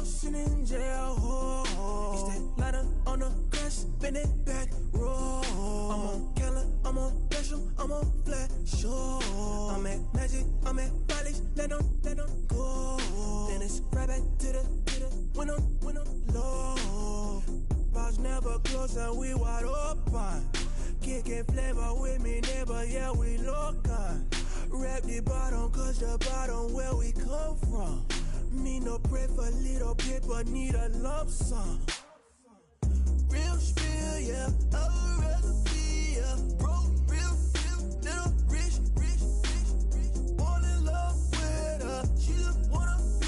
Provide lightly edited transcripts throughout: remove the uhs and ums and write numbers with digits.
sitting in jail. Oh, it's that lighter on the grass, spin it back, roll. I'm on Keller, I'm on Bishop, I'm on Flat Shore. I'm at Magic, I'm at Valley's, let them go. Then it's right back to the when I'm low. Bars never close and we wide open. Kicking flavor with me, neighbor, yeah, we local. Rap the bottom, cause the bottom where we come from. Me no pray for little paper, need a lump sum. Real spill, yeah, I'd rather be, yeah. Broke, real, little rich. Fall in love with her, she just wanna be.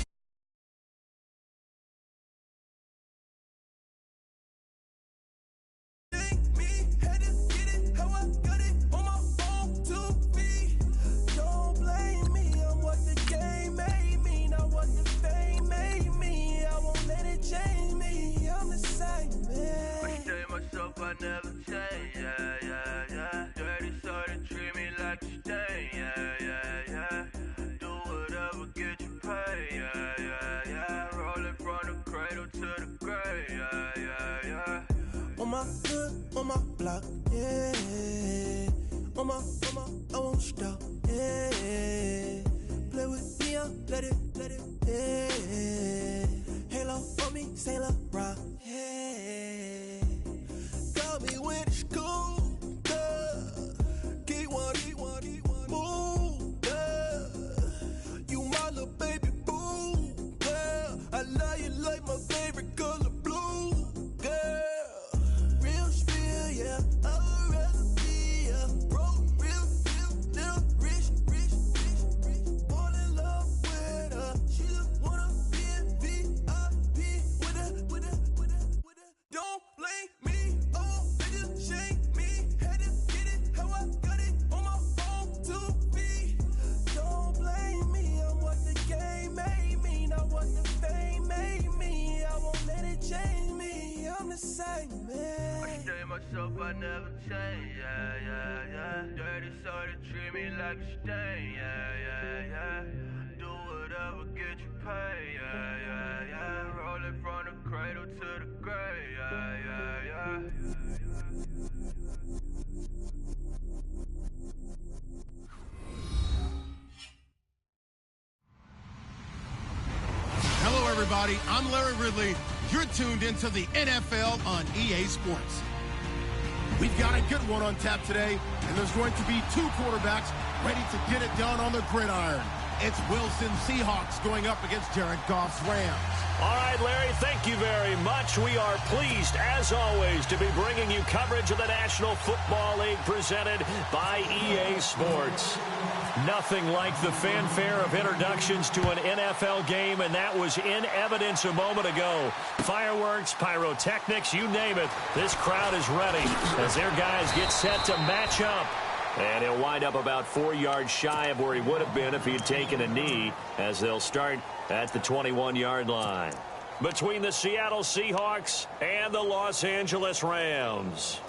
Think me, had to get it, how I got it on my phone to be. Don't blame me, I'm what the game made me, not what the fame made me. I won't let it change me, I'm the same man. I stay myself, I never change, yeah. Dirty sort of treat me like a stain, yeah. Do whatever, get you paid, yeah. Rolling from the cradle to the grave, yeah. On my hood, on my block, yeah. On my, I won't stop, yeah. Play with me, let it, yeah. Halo on me, Sailor Rock, yeah. Got me with school, Keep one, move, You my little baby boo, girl. I love you like my favorite color blue, girl. Real spill, yeah, I'd rather be, yeah. Broke, real, little rich. Fall in love with her, she just wanna be in VIP with her. Don't blame me, oh, niggas shame me. Had to get it, how I got it on my phone to be. Don't blame me, I'm what the game made me, not what the fame made me. I won't let it change me, I'm the same man. I stay myself, I never change, yeah. Dirty sort of treat me like a stain, yeah. Do whatever, get you paid, yeah. Rolling from the cradle to the grave, yeah. Hello, everybody. I'm Larry Ridley. You're tuned into the NFL on EA Sports. We've got a good one on tap today, and there's going to be two quarterbacks ready to get it done on the gridiron. It's Wilson Seahawks going up against Jared Goff's Rams. All right, Larry, thank you very much. We are pleased, as always, to be bringing you coverage of the National Football League presented by EA Sports. Nothing like the fanfare of introductions to an NFL game, and that was in evidence a moment ago. Fireworks, pyrotechnics, you name it. This crowd is ready as their guys get set to match up. And he'll wind up about 4 yards shy of where he would have been if he had taken a knee, as they'll start at the 21-yard line. Between the Seattle Seahawks and the Los Angeles Rams.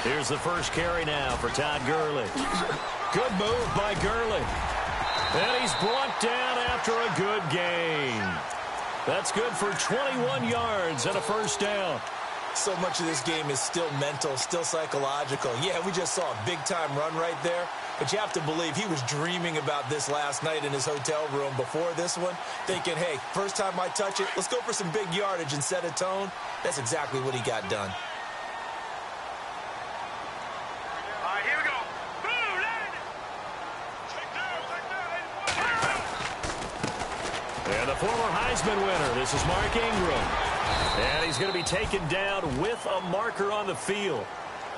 Here's the first carry now for Todd Gurley. Good move by Gurley. And he's brought down after a good gain. That's good for 21 yards and a first down. So much of this game is still mental, still psychological. Yeah, we just saw a big-time run right there, but you have to believe he was dreaming about this last night in his hotel room before this one, thinking, hey, first time I touch it, let's go for some big yardage and set a tone. That's exactly what he got done. And the former Heisman winner, this is Mark Ingram. And he's going to be taken down with a marker on the field.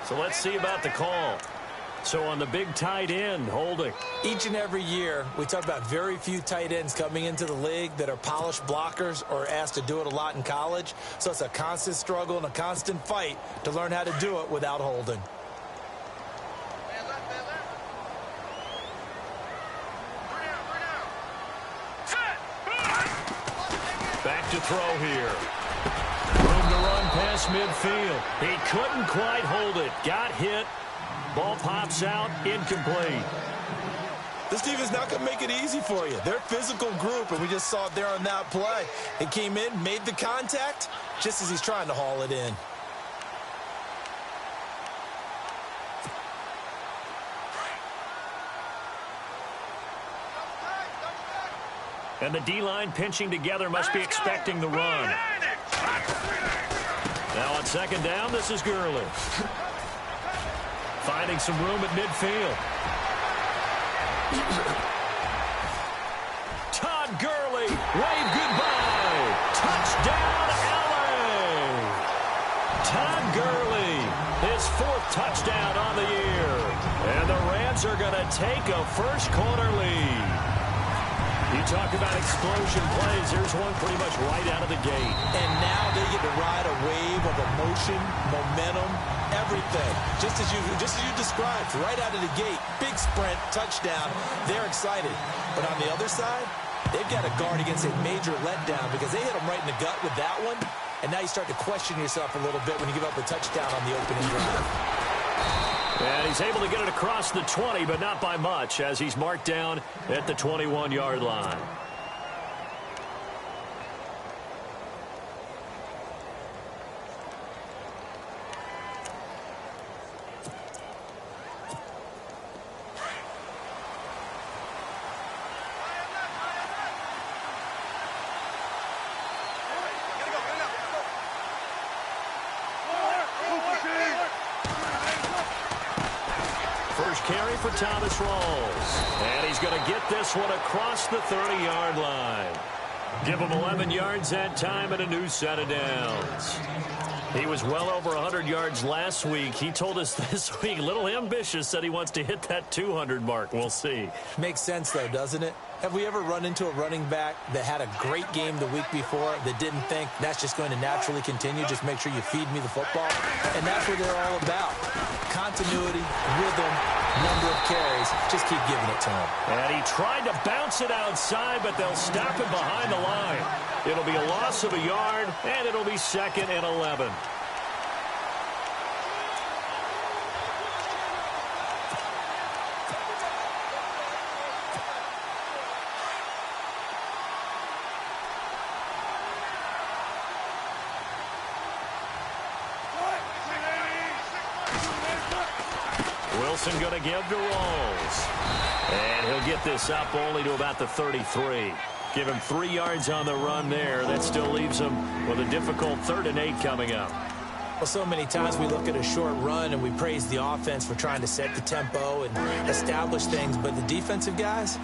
So let's see about the call. So on the big tight end, holding. Each and every year, we talk about very few tight ends coming into the league that are polished blockers or asked to do it a lot in college. So it's a constant struggle and a constant fight to learn how to do it without holding. to throw here. Room to run past midfield. He couldn't quite hold it. Got hit. Ball pops out. Incomplete. This defense not going to make it easy for you. They're a physical group, and we just saw it there on that play. It came in, made the contact, just as he's trying to haul it in. And the D-line pinching together must be expecting the run. Now on second down, this is Gurley. Finding some room at midfield. Todd Gurley, wave goodbye. Touchdown, LA. Todd Gurley, his 4th touchdown on the year. And the Rams are going to take a first-quarter lead. You talk about explosion plays. Here's one pretty much right out of the gate. And now they get to ride a wave of emotion, momentum, everything. Just as you described, right out of the gate. Big sprint, touchdown. They're excited. But on the other side, they've got to guard against a major letdown because they hit them right in the gut with that one. And now you start to question yourself a little bit when you give up a touchdown on the opening drive. And he's able to get it across the 20, but not by much, as he's marked down at the 21-yard line. Carry for Thomas Rawls. And he's going to get this one across the 30-yard line. Give him 11 yards that time and a new set of downs. He was well over 100 yards last week. He told us this week, a little ambitious, said he wants to hit that 200 mark. We'll see. Makes sense, though, doesn't it? Have we ever run into a running back that had a great game the week before that didn't think that's just going to naturally continue? Just make sure you feed me the football. And that's what they're all about. Continuity, rhythm, number of carries. Just keep giving it to him. And he tried to bounce it outside, but they'll stop him behind the line. It'll be a loss of a yard, and it'll be 2nd and 11. Wilson going to give to Rawls. And he'll get this up only to about the 33. Give him 3 yards on the run there. That still leaves him with a difficult 3rd and 8 coming up. Well, so many times we look at a short run and we praise the offense for trying to set the tempo and establish things. But the defensive guys,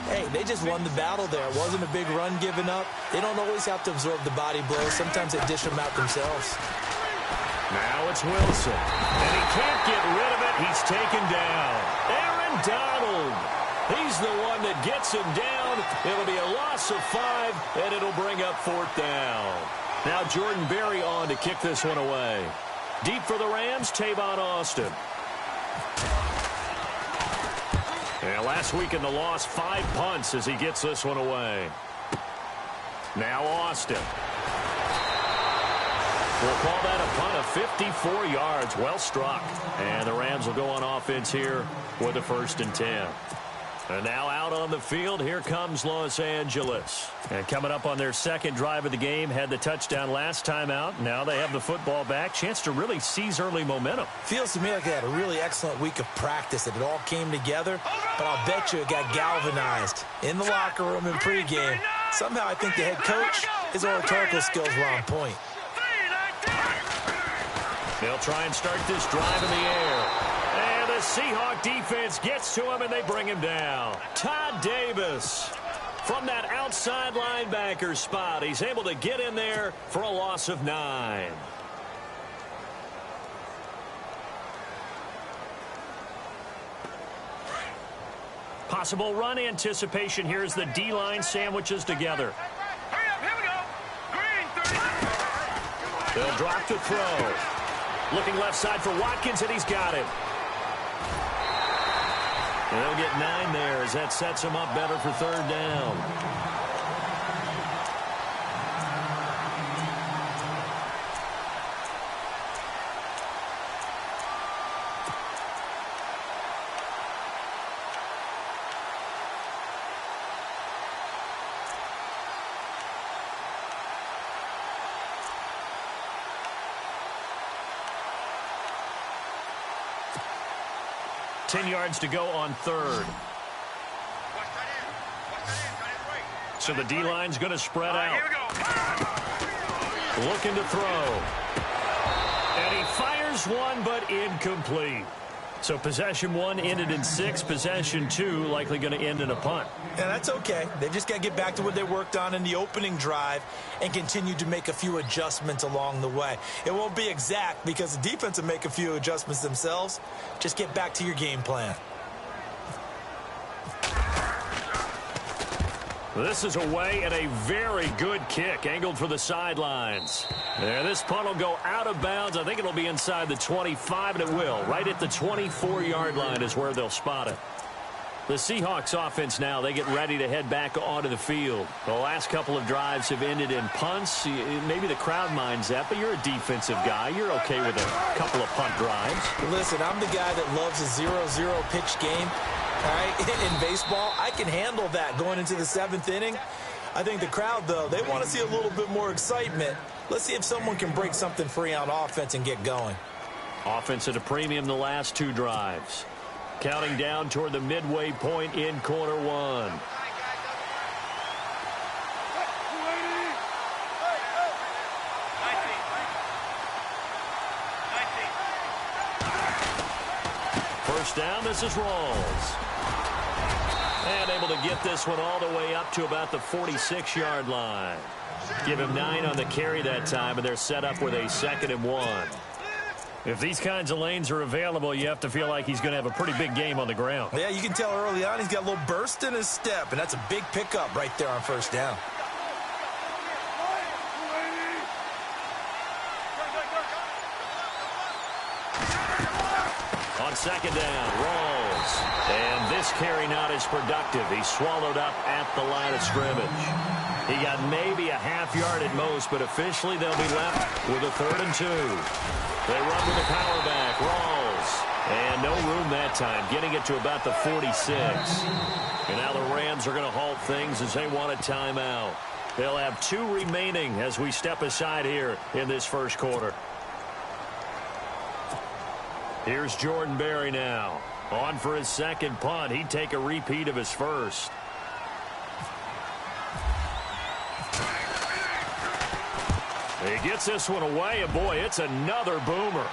hey, they just won the battle there. It wasn't a big run given up. They don't always have to absorb the body blows. Sometimes they dish them out themselves. Now it's Wilson. And he can't get rid of it. He's taken down. Aaron Donald. He's the one that gets him down. It'll be a loss of 5, and it'll bring up 4th down. Now Jordan Berry on to kick this one away. Deep for the Rams, Tavon Austin. And last week in the loss, 5 punts as he gets this one away. Now Austin. We'll call that a punt of 54 yards. Well struck. And the Rams will go on offense here with a 1st and 10. And now out on the field, here comes Los Angeles. And coming up on their 2nd drive of the game, had the touchdown last time out. Now they have the football back. Chance to really seize early momentum. Feels to me like they had a really excellent week of practice, that it all came together. But I'll bet you it got galvanized in the locker room in pregame. Somehow I think the head coach, his oratorical skills were on point. They'll try and start this drive in the air. And the Seahawks defense gets to him, and they bring him down. Todd Davis from that outside linebacker spot. He's able to get in there for a loss of 9. Possible run anticipation here as the D-line sandwiches together. Hurry up, here we go. Green 30. They'll drop to throw. Looking left side for Watkins, and he's got it. They'll get 9 there as that sets him up better for 3rd down. 10 yards to go on third. So the D-line's going to spread out. Looking to throw. And he fires one, but incomplete. So possession 1 ended in 6. Possession 2 likely going to end in a punt. Yeah, that's okay. They just got to get back to what they worked on in the opening drive and continue to make a few adjustments along the way. It won't be exact because the defense will make a few adjustments themselves. Just get back to your game plan. This is away and a very good kick angled for the sidelines. There, this punt will go out of bounds. I think it'll be inside the 25, and it will. Right at the 24-yard line is where they'll spot it. The Seahawks offense now, they get ready to head back onto the field. The last couple of drives have ended in punts. Maybe the crowd minds that, but you're a defensive guy. You're okay with a couple of punt drives. Listen, I'm the guy that loves a 0-0 pitch game. All right, in baseball, I can handle that going into the 7th inning. I think the crowd, though, they want to see a little bit more excitement. Let's see if someone can break something free on offense and get going. Offense at a premium the last 2 drives. Counting down toward the midway point in quarter 1. First down, this is Rawls. And able to get this one all the way up to about the 46-yard line. Give him 9 on the carry that time, and they're set up with a 2nd and 1. If these kinds of lanes are available, you have to feel like he's going to have a pretty big game on the ground. Yeah, you can tell early on he's got a little burst in his step, and that's a big pickup right there on first down. On 2nd down, Rawls. And this carry not as productive. He swallowed up at the line of scrimmage. He got maybe a half yard at most, but officially they'll be left with a 3rd and 2. They run with the power back, Rawls. And no room that time, getting it to about the 46. And now the Rams are going to halt things as they want a timeout. They'll have 2 remaining as we step aside here in this first quarter. Here's Jordan Berry now. On for his 2nd punt. He'd take a repeat of his first. He gets this one away, and boy, it's another boomer.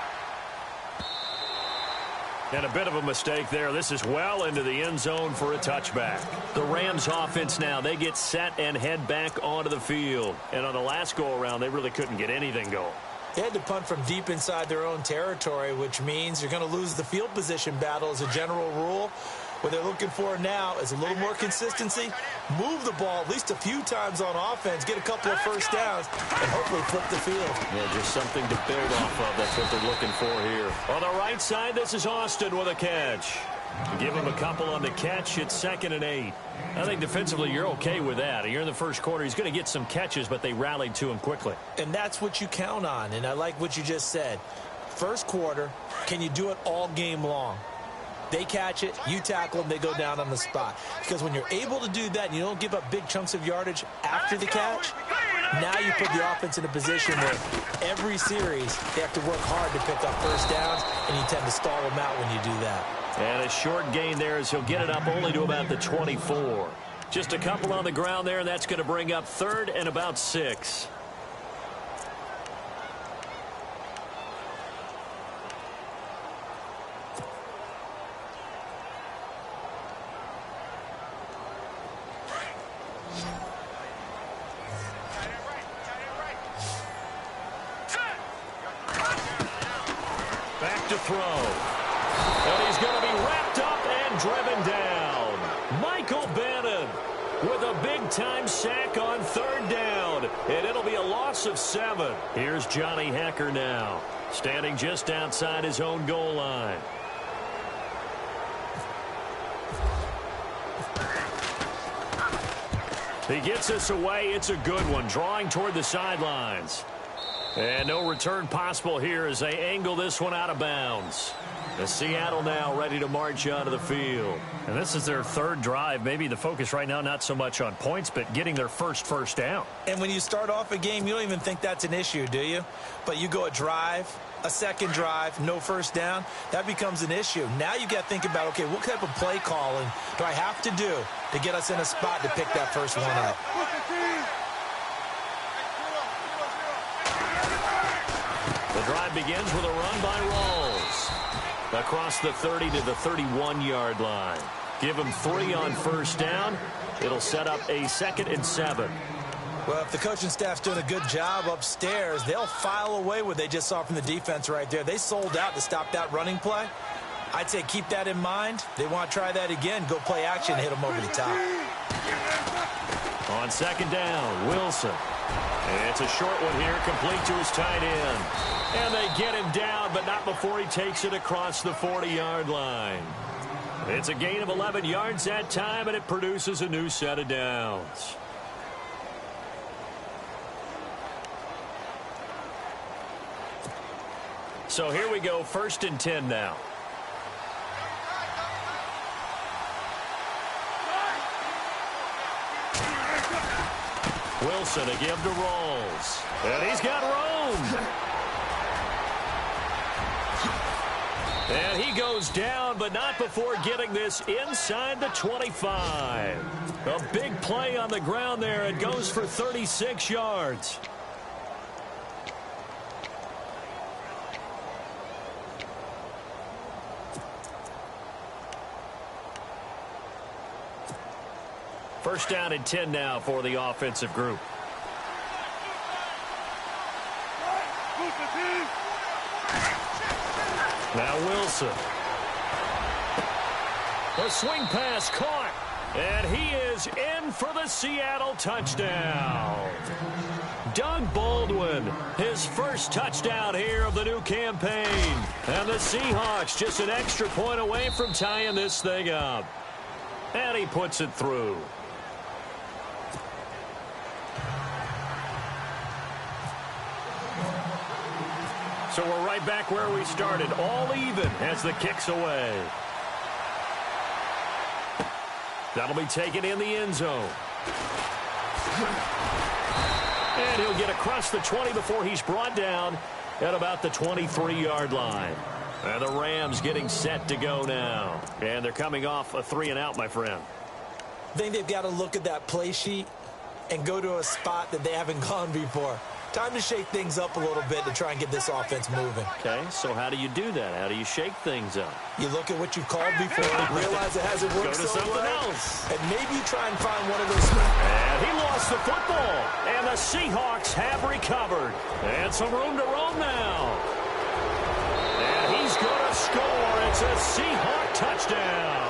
And a bit of a mistake there. This is well into the end zone for a touchback. The Rams offense now, they get set and head back onto the field. And on the last go-around, they really couldn't get anything going. They had to punt from deep inside their own territory, which means you're going to lose the field position battle as a general rule. What they're looking for now is a little more consistency, move the ball at least a few times on offense, get a couple of first downs, and hopefully flip the field. Yeah, just something to build off of. That's what they're looking for here. On the right side, this is Austin with a catch. Give him a couple on the catch. It's 2nd and 8. I think defensively you're okay with that. You're in the first quarter. He's going to get some catches, but they rallied to him quickly. And that's what you count on, and I like what you just said. First quarter, can you do it all game long? They catch it, you tackle them, they go down on the spot. Because when you're able to do that and you don't give up big chunks of yardage after the catch, now you put the offense in a position where every series they have to work hard to pick up first downs, and you tend to stall them out when you do that. And a short gain there as he'll get it up only to about the 24. Just a couple on the ground there, and that's going to bring up 3rd and about 6. Back to throw. And he's going to be wrapped up and driven down. Michael Bannon with a big-time sack on 3rd down. And it'll be a loss of 7. Here's Johnny Hecker now, standing just outside his own goal line. He gets this away. It's a good one, drawing toward the sidelines. And no return possible here as they angle this one out of bounds. The Seattle now ready to march onto the field. And this is their third drive. Maybe the focus right now not so much on points, but getting their first down. And when you start off a game, you don't even think that's an issue, do you? But you go a drive, a second drive, no first down, that becomes an issue. Now you got to think about, okay, what type of play calling do I have to do to get us in a spot to pick that first one up? The drive begins with a run by Rawls. Across the 30 to the 31-yard line. Give him 3 on first down. It'll set up a 2nd and 7. Well, if the coaching staff's doing a good job upstairs, they'll file away what they just saw from the defense right there. They sold out to stop that running play. I'd say keep that in mind. They want to try that again. Go play action, hit them over the top. On 2nd down, Wilson. It's a short one here, complete to his tight end. And they get him down, but not before he takes it across the 40-yard line. It's a gain of 11 yards that time, and it produces a new set of downs. So here we go, 1st and 10 now. Wilson a give to Rawls. And he's got room. And he goes down, but not before getting this inside the 25. A big play on the ground there. It goes for 36 yards. First down and 10 now for the offensive group. Now Wilson. The swing pass caught. And he is in for the Seattle touchdown. Doug Baldwin, his first touchdown here of the new campaign. And the Seahawks just an extra point away from tying this thing up. And he puts it through. So we're right back where we started, all even as the kick's away. That'll be taken in the end zone. And he'll get across the 20 before he's brought down at about the 23-yard line. And the Rams getting set to go now. And they're coming off a 3-and-out, my friend. I think they've got to look at that play sheet and go to a spot that they haven't gone before. Time to shake things up a little bit to try and get this offense moving. Okay, so how do you do that? How do you shake things up? You look at what you've called before, realize it hasn't worked so well, else. and maybe try and find one of those. And he lost the football, and the Seahawks have recovered. And some room to roam now. And he's going to score. It's a Seahawk touchdown.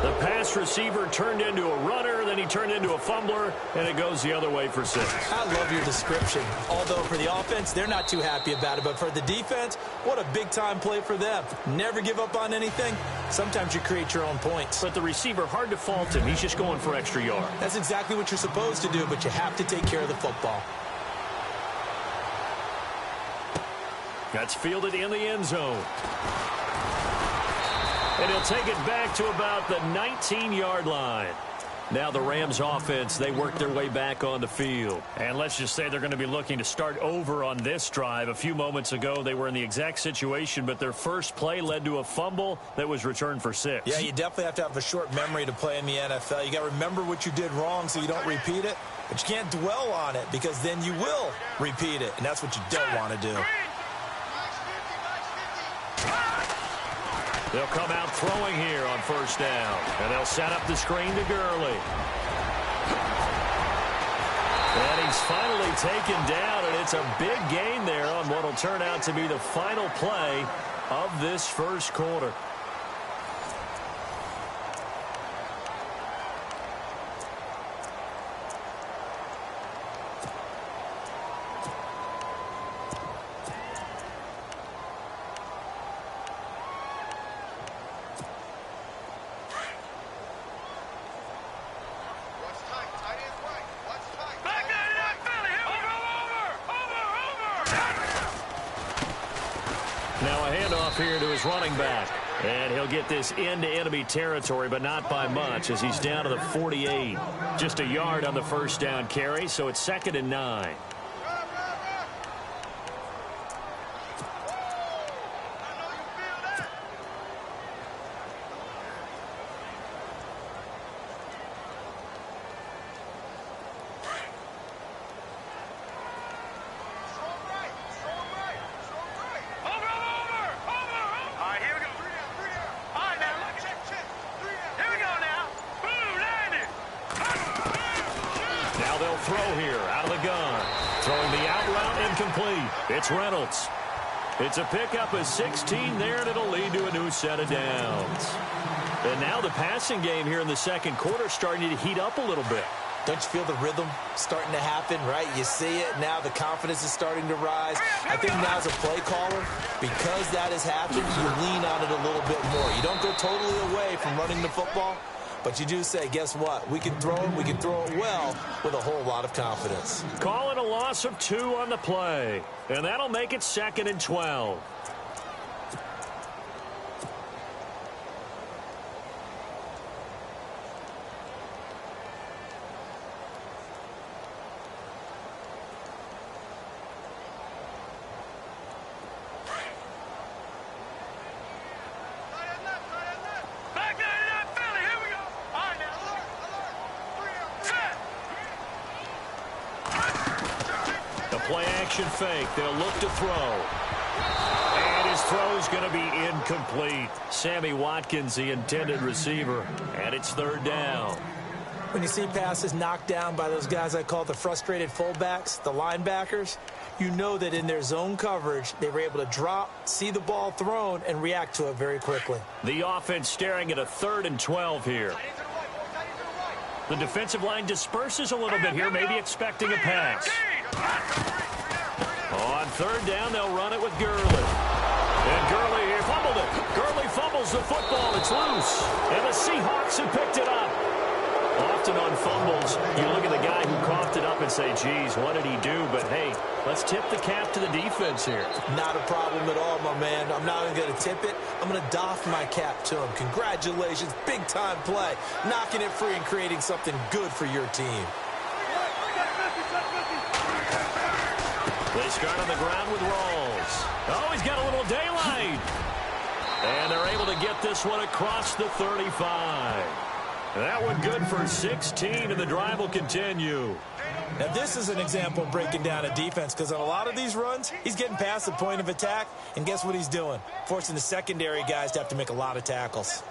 The pass receiver turned into a runner, then he turned into a fumbler, and it goes the other way for 6. I love your description. Although for the offense, they're not too happy about it. But for the defense, what a big-time play for them. Never give up on anything. Sometimes you create your own points. But the receiver, hard to fault him. He's just going for extra yards. That's exactly what you're supposed to do, but you have to take care of the football. That's fielded in the end zone. And he'll take it back to about the 19-yard line. Now the Rams offense, they work their way back on the field. And let's just say they're going to be looking to start over on this drive. A few moments ago, they were in the exact situation, but their first play led to a fumble that was returned for 6. Yeah, you definitely have to have a short memory to play in the NFL. You got to remember what you did wrong so you don't repeat it. But you can't dwell on it because then you will repeat it, and that's what you don't want to do. They'll come out throwing here on first down. And they'll set up the screen to Gurley. And he's finally taken down, and it's a big gain there on what will turn out to be the final play of this first quarter. off here to his running back. And he'll get this into enemy territory, but not by much as he's down to the 48. Just a yard on the first down carry, so it's 2nd and 9. It's Reynolds. It's a pickup of 16 there, and it'll lead to a new set of downs. And now the passing game here in the second quarter starting to heat up a little bit. Don't you feel the rhythm starting to happen, right? You see it. Now the confidence is starting to rise. I think now as a play caller, because that has happened, you lean on it a little bit more. You don't go totally away from running the football, but you do say, guess what? We can throw it. We can throw it well with a whole lot of confidence. Calling a loss of 2 on the play, and that'll make it 2nd and 12. Play-action fake. They'll look to throw. And his throw's going to be incomplete. Sammy Watkins, the intended receiver. And it's 3rd down. When you see passes knocked down by those guys I call the frustrated fullbacks, the linebackers, you know that in their zone coverage, they were able to drop, see the ball thrown, and react to it very quickly. The offense staring at a 3rd and 12 here. The defensive line disperses a little bit here, maybe expecting a pass. On 3rd down, they'll run it with Gurley. And Gurley here fumbled it. Gurley fumbles the football. It's loose. And the Seahawks have picked it up. Often on fumbles, you look at the guy who coughed it up and say, geez, what did he do? But, hey, let's tip the cap to the defense here. Not a problem at all, my man. I'm not even going to tip it. I'm going to doff my cap to him. Congratulations. Big-time play. Knocking it free and creating something good for your team. They start on the ground with Rawls. Oh, he's got a little daylight. And they're able to get this one across the 35. That one good for 16, and the drive will continue. Now, this is an example of breaking down a defense, because on a lot of these runs, he's getting past the point of attack, and guess what he's doing? Forcing the secondary guys to have to make a lot of tackles.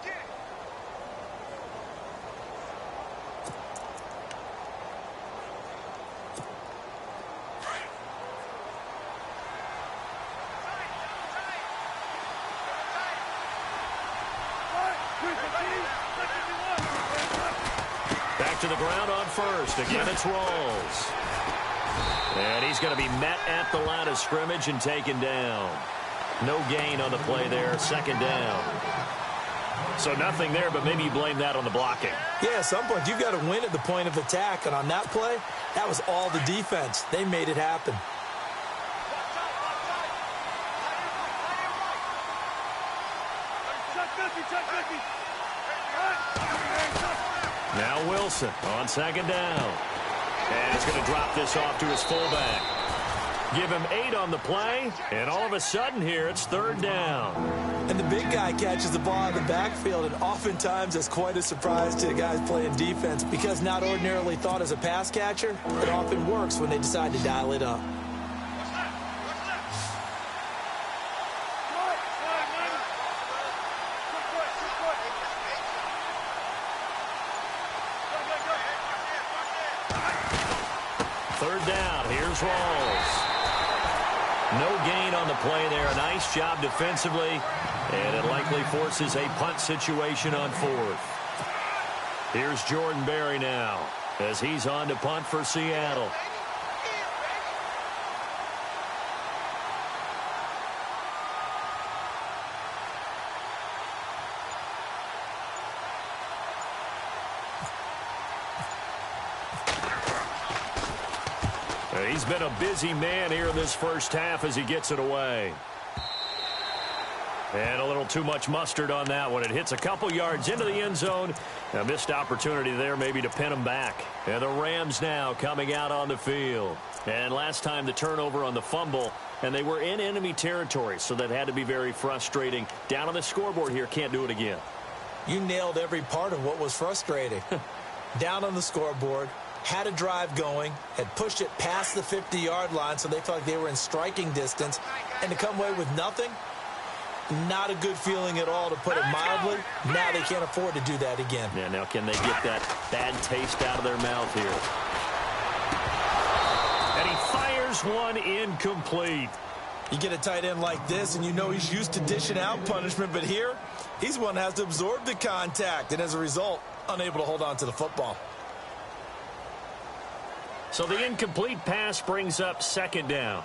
To the ground on 1st. Again, it's Rawls. And he's going to be met at the line of scrimmage and taken down. No gain on the play there. 2nd down. So nothing there, but maybe you blame that on the blocking. Yeah, at some point, you've got to win at the point of attack. And on that play, that was all the defense. They made it happen. Now Wilson on 2nd down. And he's going to drop this off to his fullback. Give him 8 on the play, and all of a sudden here it's 3rd down. And the big guy catches the ball in the backfield, and oftentimes that's quite a surprise to the guys playing defense, because not ordinarily thought as a pass catcher, it often works when they decide to dial it up. Rawls. No gain on the play there. A nice job defensively, and it likely forces a punt situation on 4th. Here's Jordan Berry now as he's on to punt for Seattle. He's been a busy man here in this first half as he gets it away. And a little too much mustard on that one. It hits a couple yards into the end zone. A missed opportunity there maybe to pin them back. And the Rams now coming out on the field. And last time the turnover on the fumble, and they were in enemy territory, so that had to be very frustrating. Down on the scoreboard here, can't do it again. You nailed every part of what was frustrating. Down on the scoreboard, had a drive going, had pushed it past the 50-yard line, so they felt like they were in striking distance, and to come away with nothing, not a good feeling at all, to put it mildly. Now they can't afford to do that again. Yeah, now can they get that bad taste out of their mouth here? And he fires one incomplete. You get a tight end like this, and you know he's used to dishing out punishment, but here, he's one that has to absorb the contact, and as a result, unable to hold on to the football. So the incomplete pass brings up second down.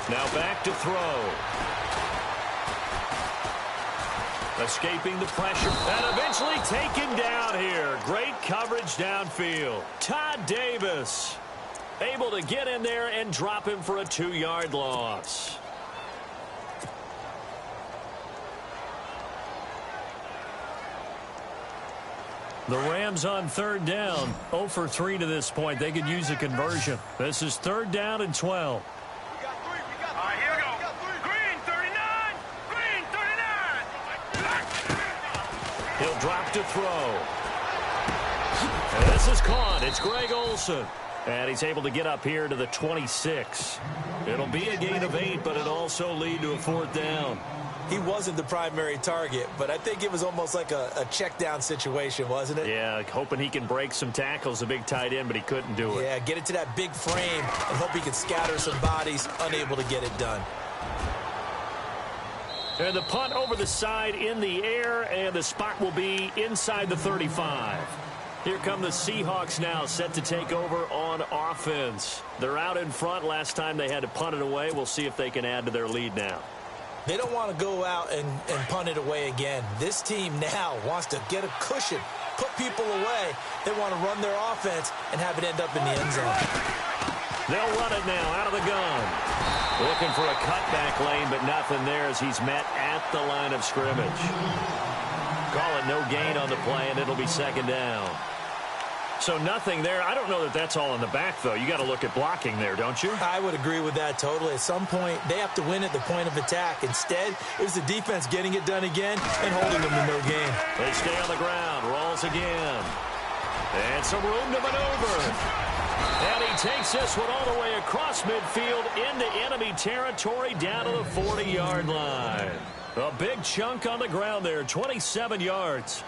Now back to throw. Escaping the pressure and eventually taken down here. Great coverage downfield. Todd Davis able to get in there and drop him for a 2-yard loss. The Rams on third down, 0 for 3 to this point. They could use a conversion. This is third down and 12. He'll drop to throw. And this is caught. It's Greg Olsen. And he's able to get up here to the 26. It'll be a gain of 8, but it'll also lead to a fourth down. He wasn't the primary target, but I think it was almost like a check down situation, wasn't it? Yeah, hoping he can break some tackles, a big tight end, but he couldn't do it. Yeah, get it to that big frame and hope he can scatter some bodies, unable to get it done. And the punt over the side in the air, and the spot will be inside the 35. Here come the Seahawks now, set to take over on offense. They're out in front. Last time they had to punt it away. We'll see if they can add to their lead now. They don't want to go out and punt it away again. This team now wants to get a cushion, put people away. They want to run their offense and have it end up in the end zone. They'll run it now out of the gun. Looking for a cutback lane, but nothing there as he's met at the line of scrimmage. Call it no gain on the play, and it'll be second down. So nothing there. I don't know that that's all in the back, though. You got to look at blocking there, don't you? I would agree with that totally. At some point, they have to win at the point of attack. Instead, it was the defense getting it done again and holding them to no gain. They stay on the ground. Rolls again. And some room to maneuver. And he takes this one all the way across midfield into enemy territory down to the 40-yard line. A big chunk on the ground there, 27 yards.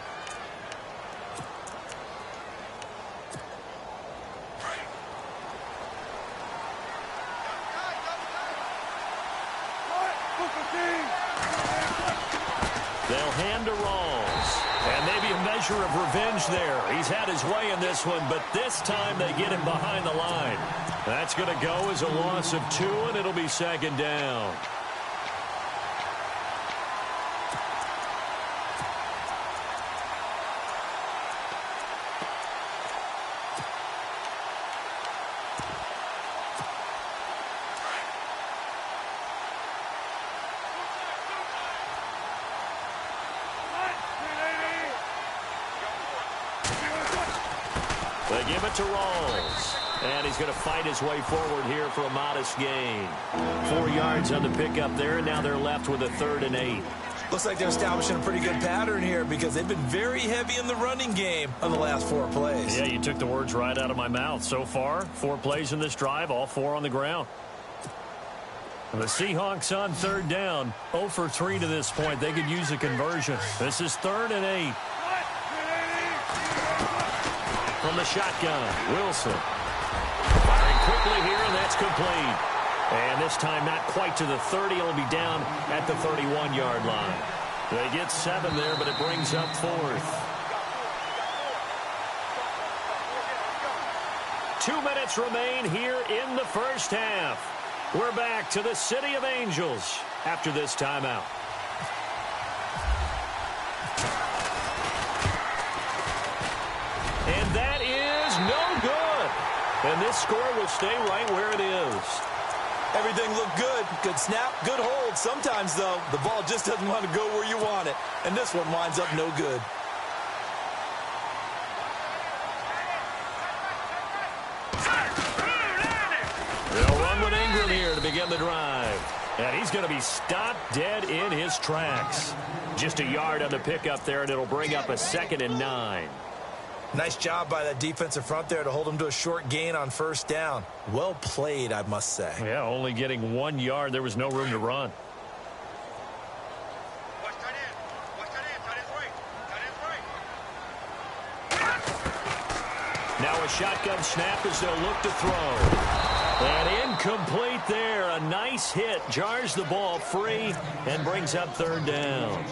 They'll hand to Rawls. And maybe a measure of revenge there. He's had his way in this one, but this time they get him behind the line. That's going to go as a loss of 2, and it'll be second down. They give it to Rawls. And he's going to fight his way forward here for a modest gain. 4 yards on the pickup there, and now they're left with a 3rd and 8. Looks like they're establishing a pretty good pattern here because they've been very heavy in the running game on the last 4 plays. Yeah, you took the words right out of my mouth. So far, 4 plays in this drive, all 4 on the ground. And the Seahawks on third down, 0 for 3 to this point. They could use a conversion. This is 3rd and 8. From the shotgun, Wilson. Firing quickly here, and that's complete. And this time not quite to the 30. It'll be down at the 31-yard line. They get 7 there, but it brings up 4th. 2 minutes remain here in the first half. We're back to the City of Angels. after this timeout. And that is no good. And this score will stay right where it is. Everything looked good. Good snap, good hold. Sometimes, though, the ball just doesn't want to go where you want it. And this one winds up no good. They'll run with Ingram here to begin the drive. And he's going to be stopped dead in his tracks. Just a yard on the pickup there, and it'll bring up a 2nd and 9. Nice job by that defensive front there to hold him to a short gain on first down. Well played, I must say. Yeah, only getting 1 yard. There was no room to run. Now a shotgun snap as they'll look to throw. And incomplete there. A nice hit. Jars the ball free and brings up 3rd down.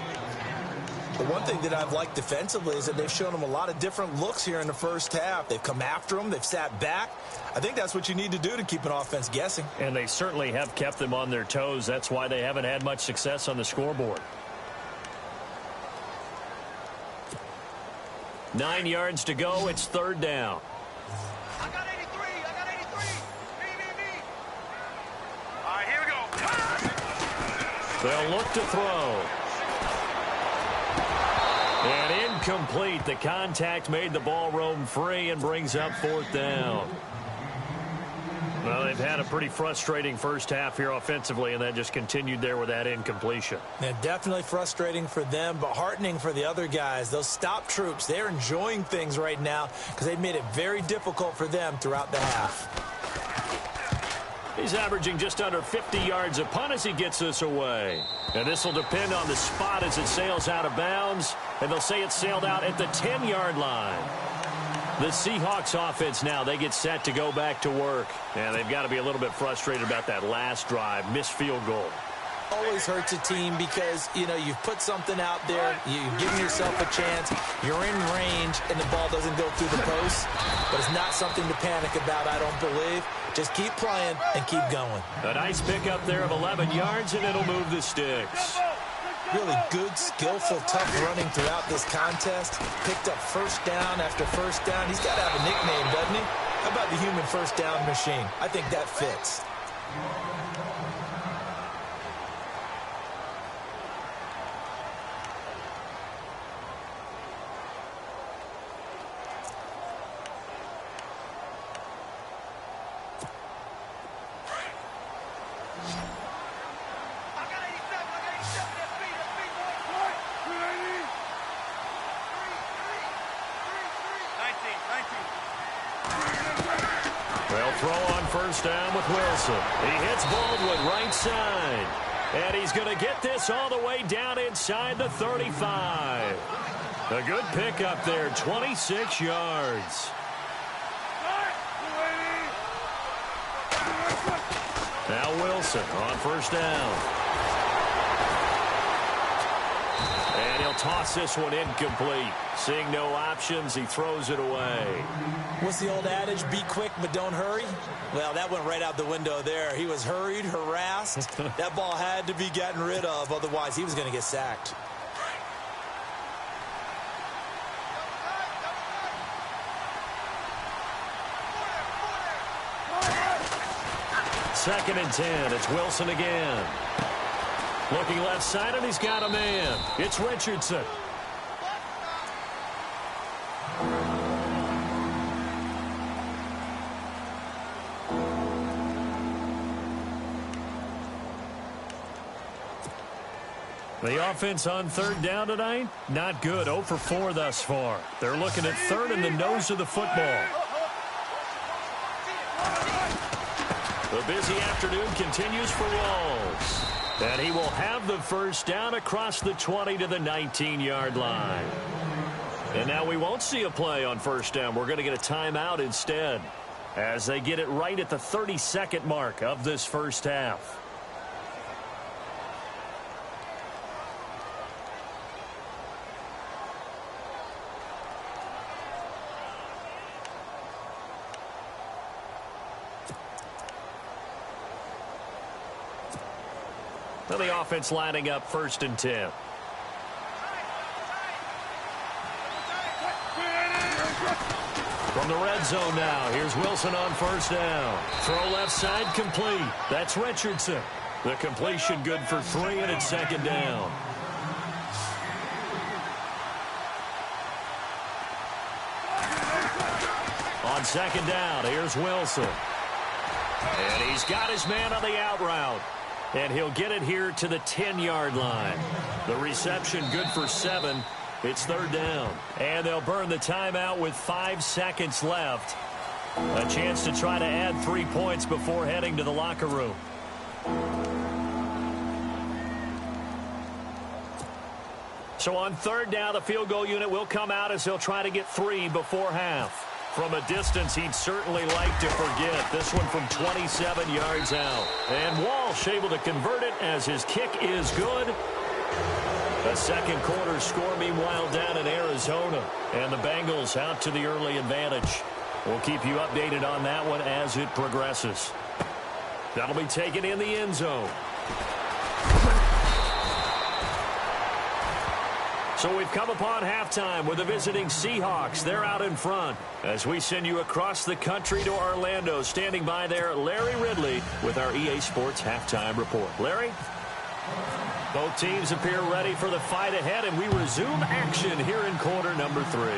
The one thing that I've liked defensively is that they've shown them a lot of different looks here in the first half. They've come after them. They've sat back. I think that's what you need to do to keep an offense guessing. And they certainly have kept them on their toes. That's why they haven't had much success on the scoreboard. 9 yards to go. It's 3rd down. I got 83. I got 83. Me. All right, here we go. They'll look to throw. And incomplete. The contact made the ball roam free and brings up 4th down. Well, they've had a pretty frustrating first half here offensively, and that just continued there with that incompletion. Yeah, definitely frustrating for them, but heartening for the other guys. Those stop troops, they're enjoying things right now because they've made it very difficult for them throughout the half. He's averaging just under 50 yards a punt as he gets this away. And this will depend on the spot as it sails out of bounds. And they'll say it sailed out at the 10-yard line. The Seahawks offense now, they get set to go back to work. And they've got to be a little bit frustrated about that last drive, missed field goal. Always hurts a team because, you know, you've put something out there, you've given yourself a chance, you're in range, and the ball doesn't go through the post. But it's not something to panic about, I don't believe. Just keep playing and keep going. A nice pickup there of 11 yards, and it'll move the sticks. Really good, skillful, tough running throughout this contest. Picked up first down after first down. He's got to have a nickname, doesn't he? How about the human first down machine? I think that fits. They'll throw on first down with Wilson. He hits Baldwin right side. And he's going to get this all the way down inside the 35. A good pickup there, 26 yards. Now Wilson on first down. And he'll toss this one incomplete. Seeing no options, he throws it away. What's the old adage? Be quick, but don't hurry? Well, that went right out the window there. He was hurried, harassed. That ball had to be gotten rid of. Otherwise, he was going to get sacked. Second and 10. It's Wilson again. Looking left side, and he's got a man. It's Richardson. The offense on third down tonight, not good. 0 for 4 thus far. They're looking at third in the nose of the football. The busy afternoon continues for Walls. And he will have the first down across the 20 to the 19-yard line. And now we won't see a play on first down. We're going to get a timeout instead as they get it right at the 30-second mark of this first half. Well, the offense lining up 1st and 10. From the red zone now, here's Wilson on 1st down. Throw left side, complete. That's Richardson. The completion good for 3, and it's 2nd down. On 2nd down, here's Wilson. And he's got his man on the out route. And he'll get it here to the 10-yard line. The reception good for 7. It's 3rd down. And they'll burn the timeout with 5 seconds left. A chance to try to add 3 points before heading to the locker room. So on 3rd down, the field goal unit will come out as they'll try to get 3 before half. From a distance, he'd certainly like to forget. This one from 27 yards out. And Walsh able to convert it as his kick is good. A 2nd quarter score, meanwhile, down in Arizona. And the Bengals out to the early advantage. We'll keep you updated on that one as it progresses. That'll be taken in the end zone. So we've come upon halftime with the visiting Seahawks. They're out in front as we send you across the country to Orlando. Standing by there, Larry Ridley with our EA Sports Halftime Report. Larry? Both teams appear ready for the fight ahead, and we resume action here in quarter number 3.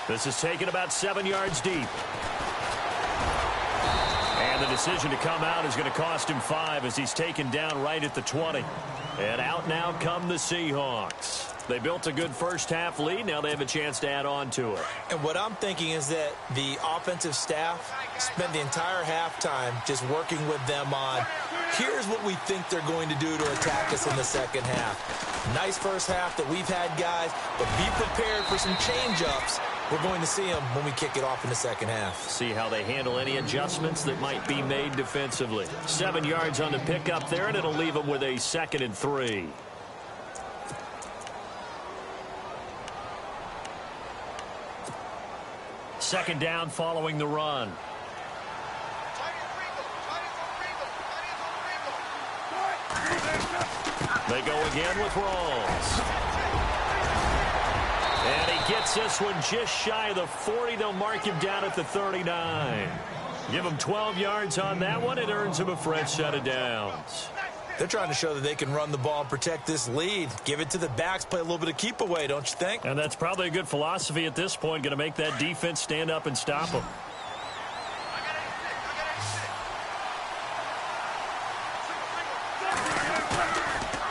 This is taken about 7 yards deep. And the decision to come out is going to cost him 5 as he's taken down right at the 20. And out now come the Seahawks. They built a good first-half lead. Now they have a chance to add on to it. And what I'm thinking is that the offensive staff spent the entire halftime just working with them on, here's what we think they're going to do to attack us in the second half. Nice first half that we've had, guys, but be prepared for some change-ups. We're going to see them when we kick it off in the second half. See how they handle any adjustments that might be made defensively. 7 yards on the pickup there, and it'll leave them with a 2nd and 3. Second down following the run. They go again with Rawls. And he gets this one just shy of the 40. They'll mark him down at the 39. Give him 12 yards on that one. It earns him a fresh set of downs. They're trying to show that they can run the ball and protect this lead. Give it to the backs, play a little bit of keep away, don't you think? And that's probably a good philosophy at this point, going to make that defense stand up and stop them.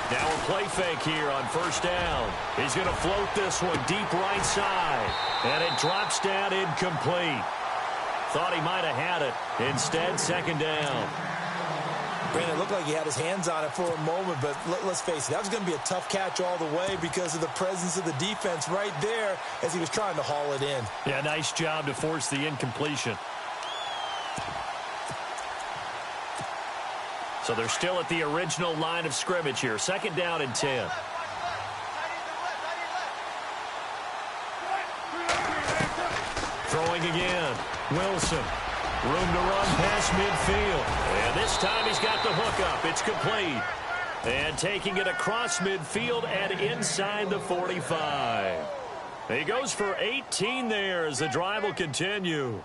Now a play fake here on 1st down. He's going to float this one deep right side. And it drops down incomplete. Thought he might have had it. Instead, 2nd down. Brandon, it looked like he had his hands on it for a moment, but let's face it, that was going to be a tough catch all the way because of the presence of the defense right there as he was trying to haul it in. Yeah, nice job to force the incompletion. So they're still at the original line of scrimmage here. 2nd down and 10. Throwing again. Wilson. Room to run past midfield. And this time he's got the hook up. It's complete. And taking it across midfield and inside the 45. He goes for 18 there as the drive will continue.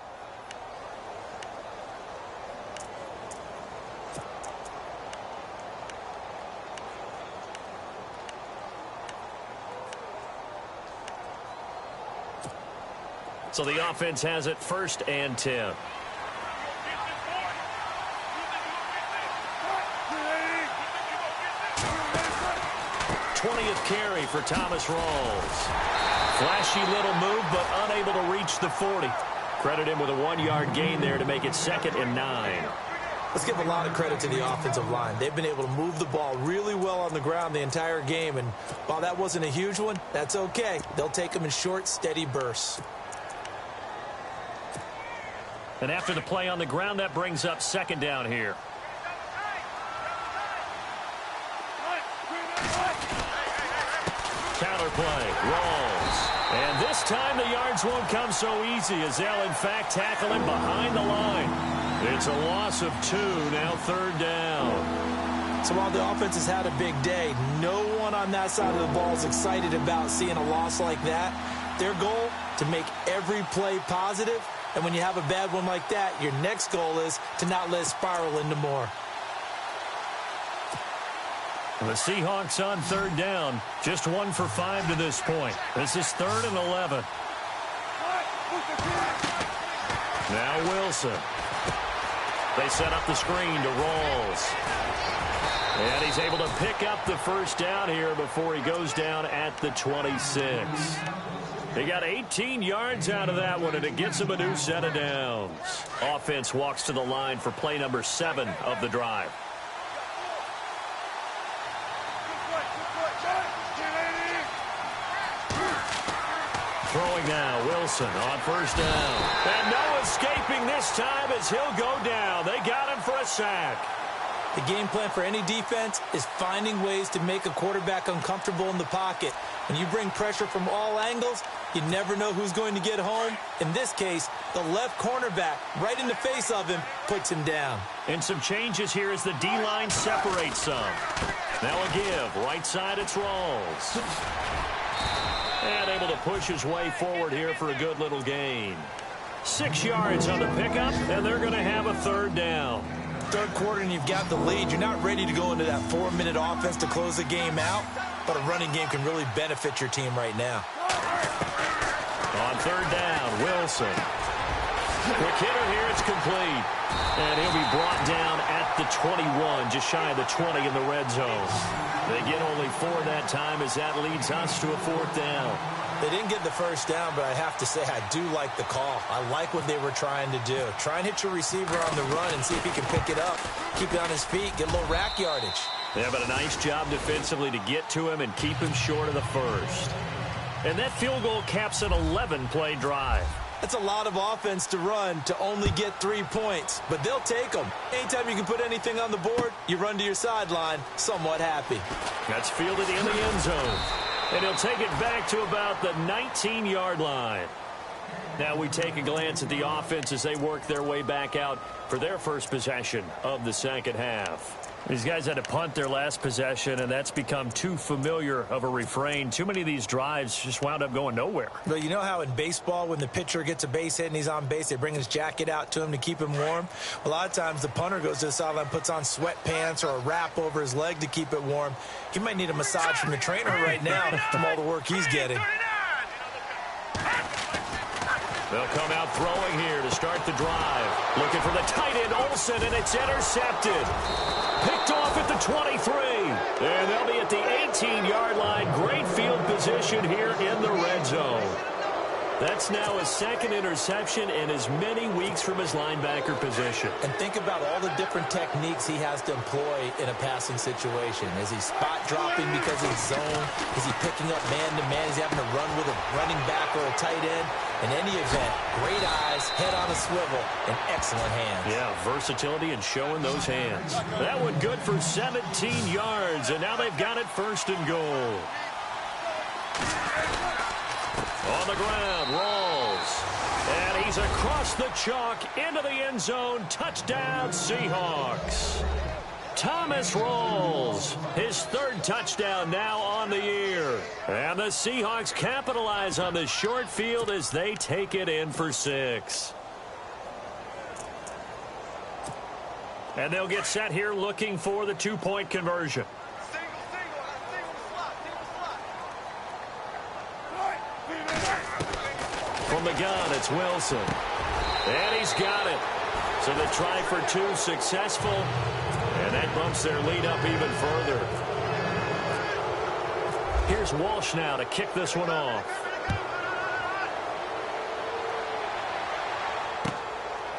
So the offense has it 1st and 10. Carry for Thomas Rawls. Flashy little move, but unable to reach the 40. Credit him with a 1-yard gain there to make it 2nd and 9. Let's give a lot of credit to the offensive line. They've been able to move the ball really well on the ground the entire game, and while that wasn't a huge one, that's okay. They'll take them in short, steady bursts. And after the play on the ground, that brings up 2nd down here. Counter play, Rawls. And this time the yards won't come so easy as they'll in fact tackle him behind the line. It's a loss of 2, now 3rd down. So while the offense has had a big day, no one on that side of the ball is excited about seeing a loss like that. Their goal, to make every play positive. And when you have a bad one like that, your next goal is to not let it spiral into more. The Seahawks on third down, just 1 for 5 to this point. This is 3rd and 11. Now Wilson. They set up the screen to Rawls. And he's able to pick up the first down here before he goes down at the 26. He got 18 yards out of that one, and it gets him a new set of downs. Offense walks to the line for play number 7 of the drive. Throwing now, Wilson on first down. And no escaping this time as he'll go down. They got him for a sack. The game plan for any defense is finding ways to make a quarterback uncomfortable in the pocket. When you bring pressure from all angles, you never know who's going to get home. In this case, the left cornerback, right in the face of him, puts him down. And some changes here as the D-line separates some. Now a give. Right side, it's Rawls. And able to push his way forward here for a good little gain. 6 yards on the pickup, and they're going to have a third down. Third quarter and you've got the lead. You're not ready to go into that 4-minute offense to close the game out, but a running game can really benefit your team right now. On third down, Wilson. Quick hitter here, it's complete. And he'll be brought down at the 21, just shy of the 20 in the red zone. They get only 4 that time as that leads us to a 4th down. They didn't get the first down, but I have to say I do like the call. I like what they were trying to do. Try and hit your receiver on the run and see if he can pick it up, keep it on his feet, get a little rack yardage. Yeah, but a nice job defensively to get to him and keep him short of the first. And that field goal caps an 11-play drive. That's a lot of offense to run to only get 3 points, but they'll take them. Anytime you can put anything on the board, you run to your sideline somewhat happy. That's fielded in the end zone. And he'll take it back to about the 19-yard line. Now we take a glance at the offense as they work their way back out for their first possession of the second half. These guys had to punt their last possession, and that's become too familiar of a refrain. Too many of these drives just wound up going nowhere. Well, you know how in baseball when the pitcher gets a base hit and he's on base, they bring his jacket out to him to keep him warm? A lot of times the punter goes to the sideline, puts on sweatpants or a wrap over his leg to keep it warm. He might need a massage from the trainer right now from all the work he's getting. They'll come out throwing here to start the drive. Looking for the tight end, Olsen, and it's intercepted. Picked off at the 23. And they'll be at the 18-yard line. Great field position here in the red zone. That's now his second interception in as many weeks from his linebacker position. And think about all the different techniques he has to employ in a passing situation. Is he spot dropping because of zone? Is he picking up man-to-man? Is he having to run with a running back or a tight end? In any event, great eyes, head on a swivel, and excellent hands. Yeah, versatility and showing those hands. That one good for 17 yards, and now they've got it 1st and goal. On the ground, Rawls. And he's across the chalk into the end zone. Touchdown, Seahawks. Thomas Rawls, his 3rd touchdown now on the year. And the Seahawks capitalize on the short field as they take it in for 6. And they'll get set here looking for the 2-point conversion. From the gun, it's Wilson. And he's got it. So the try for 2 successful. And that bumps their lead up even further. Here's Walsh now to kick this one off.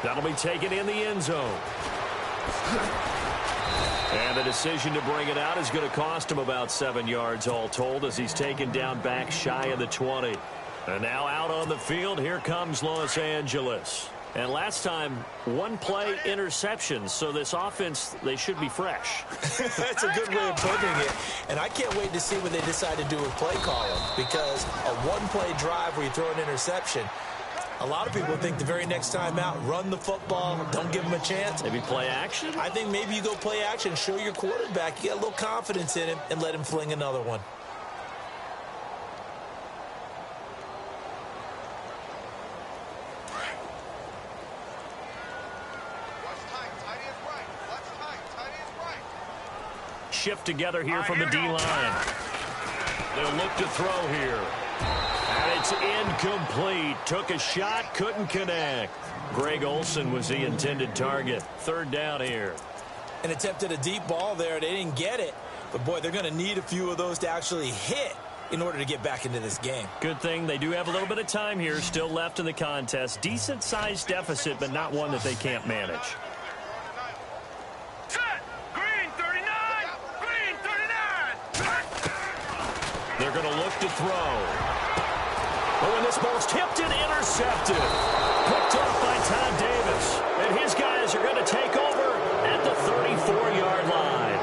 That'll be taken in the end zone. And the decision to bring it out is going to cost him about 7 yards all told as he's taken down back shy of the 20. And now out on the field, here comes Los Angeles. And last time, 1-play interceptions, so this offense, they should be fresh. That's a good way of putting it. And I can't wait to see what they decide to do with play calling, because a 1-play drive where you throw an interception, A lot of people think the very next time out, run the football, don't give him a chance. Maybe play action? I think maybe you go play action, show your quarterback, you get a little confidence in him, and let him fling another one. Shift together here from the D-line. They'll look to throw here. And it's incomplete. Took a shot, couldn't connect. Greg Olsen was the intended target. Third down here. And attempted a deep ball there. They didn't get it. But, boy, they're going to need a few of those to actually hit in order to get back into this game. Good thing they do have a little bit of time here still left in the contest. Decent-sized deficit, but not one that they can't manage. They're going to look to throw. But when this ball's tipped and intercepted. Picked off by Todd Davis. And his guys are going to take over at the 34-yard line.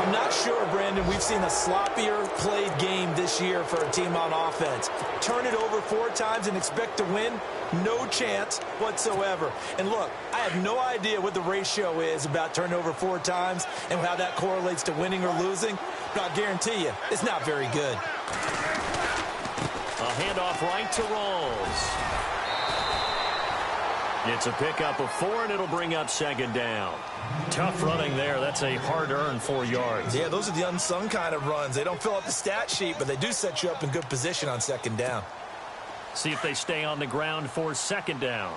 I'm not sure, Brandon, we've seen a sloppier played game this year for a team on offense. Turn it over 4 times and expect to win? No chance whatsoever. And look, I have no idea what the ratio is about turning over 4 times and how that correlates to winning or losing. But I'll guarantee you, it's not very good. A handoff right to Rawls. It's a pickup of 4, and it'll bring up second down. Tough running there. That's a hard-earned 4 yards. Yeah, those are the unsung kind of runs. They don't fill up the stat sheet, but they do set you up in good position on second down. See if they stay on the ground for second down.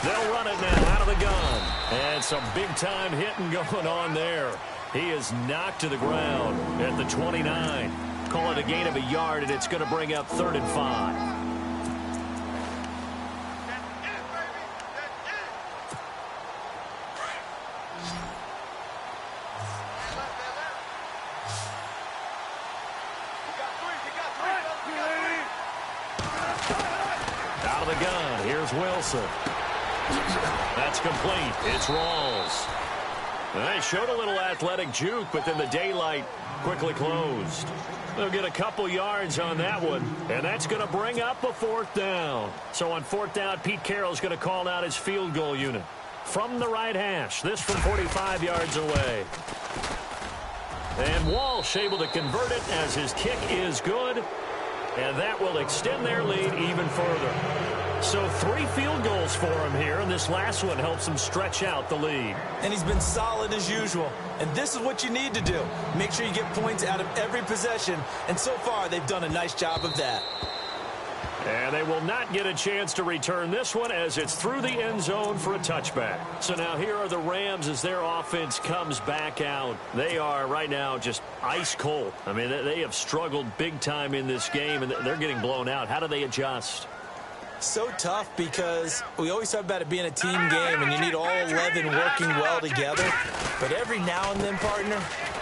They'll run it now out of the gun. And some big-time hitting going on there. He is knocked to the ground at the 29. Call it a gain of a yard, and it's going to bring up 3rd and 5. Out of the gun, here's Wilson. That's complete. It's Rawls. They showed a little athletic juke, but then the daylight quickly closed. They'll get a couple yards on that one, and that's going to bring up a 4th down. So on 4th down, Pete Carroll's going to call out his field goal unit. From the right hash, this from 45 yards away. And Walsh able to convert it as his kick is good, and that will extend their lead even further. So 3 field goals for him here, and this last one helps him stretch out the lead. And he's been solid as usual. And this is what you need to do. Make sure you get points out of every possession. And so far, they've done a nice job of that. And they will not get a chance to return this one as it's through the end zone for a touchback. So now here are the Rams as their offense comes back out. They are right now just ice cold. I mean, they have struggled big time in this game, and they're getting blown out. How do they adjust? So tough because we always talk about it being a team game and you need all 11 working well together. But every now and then, partner,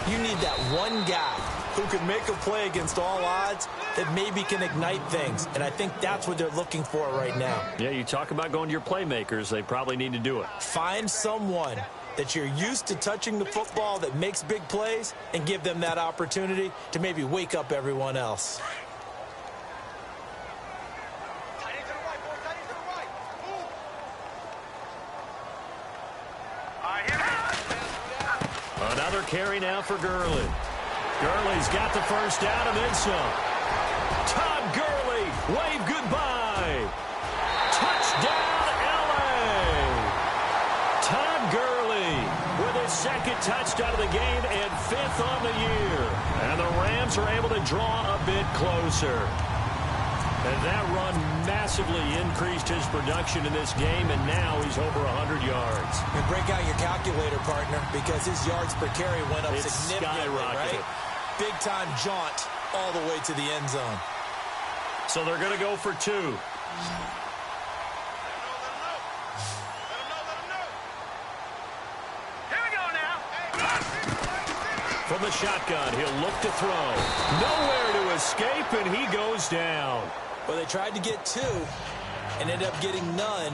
you need that one guy who can make a play against all odds that maybe can ignite things. And I think that's what they're looking for right now. Yeah, you talk about going to your playmakers. They probably need to do it. Find someone that you're used to touching the football that makes big plays and give them that opportunity to maybe wake up everyone else. Another carry now for Gurley. Gurley's got the first down and then some. Todd Gurley, wave goodbye. Touchdown, L.A. Todd Gurley with his 2nd touchdown of the game and 5th on the year. And the Rams are able to draw a bit closer. And that run massively increased his production in this game, and now he's over 100 yards. And break out your calculator, partner, because his yards per carry went up significantly, right? Big-time jaunt all the way to the end zone. So they're going to go for 2. From the shotgun, he'll look to throw. Nowhere to escape, and he goes down. Well, they tried to get 2 and ended up getting none.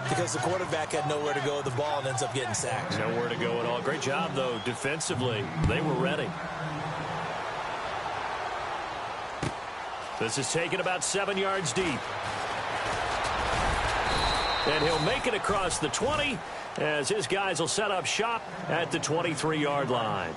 because the quarterback had nowhere to go with the ball and ends up getting sacked. Nowhere to go at all. Great job, though, defensively. They were ready. This is taken about 7 yards deep. And he'll make it across the 20 as his guys will set up shop at the 23-yard line.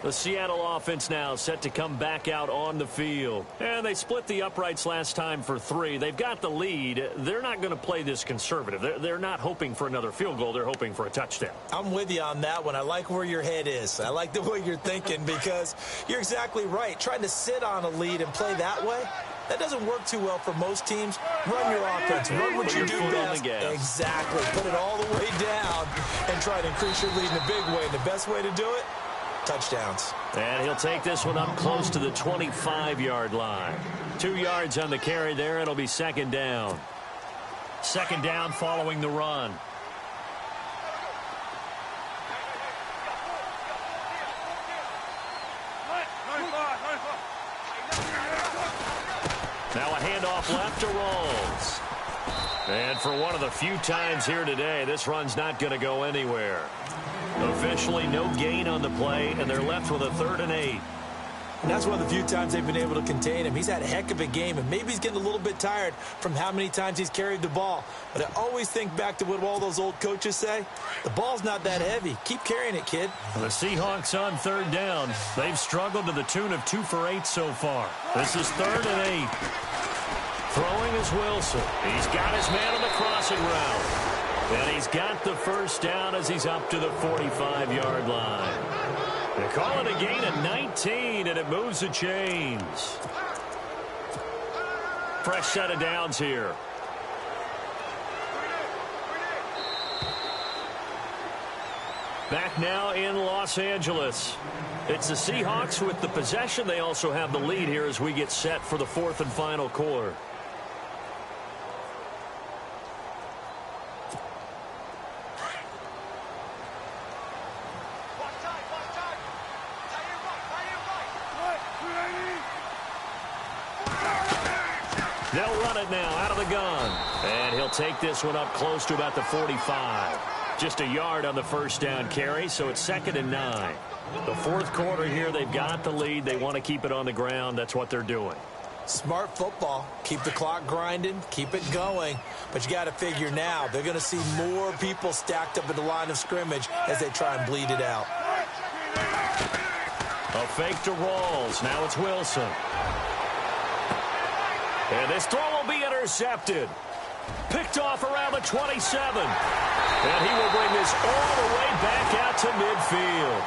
The Seattle offense now set to come back out on the field. And they split the uprights last time for 3. They've got the lead. They're not going to play this conservative. They're not hoping for another field goal. They're hoping for a touchdown. I'm with you on that one. I like where your head is. I like the way you're thinking because you're exactly right. Trying to sit on a lead and play that way, that doesn't work too well for most teams. Run your offense. Run what you do best. Exactly. Put it all the way down and try to increase your lead in a big way. And the best way to do it, touchdowns. And he'll take this one up close to the 25-yard line. 2 yards on the carry there. It'll be second down. Second down following the run. Now a handoff left to Rawls. And for one of the few times here today, this run's not going to go anywhere. Officially no gain on the play, and they're left with a 3rd and 8. And that's one of the few times they've been able to contain him. He's had a heck of a game, and maybe he's getting a little bit tired from how many times he's carried the ball. But I always think back to what all those old coaches say. The ball's not that heavy. Keep carrying it, kid. The Seahawks on 3rd down. They've struggled to the tune of 2 for 8 so far. This is 3rd and 8. Throwing is Wilson. He's got his man on the crossing route. And he's got the first down as he's up to the 45-yard line. They call it a gain of 19, and it moves the chains. Fresh set of downs here. Back now in Los Angeles. It's the Seahawks with the possession. They also have the lead here as we get set for the 4th and final quarter. They'll run it now out of the gun. And he'll take this one up close to about the 45. Just a yard on the first down carry, so it's 2nd and 9. The 4th quarter here, they've got the lead. They want to keep it on the ground. That's what they're doing. Smart football. Keep the clock grinding. Keep it going. But you got to figure now, they're going to see more people stacked up at the line of scrimmage as they try and bleed it out. A fake to Rawls. Now it's Wilson. And this throw will be intercepted. Picked off around the 27. And he will bring this all the way back out to midfield.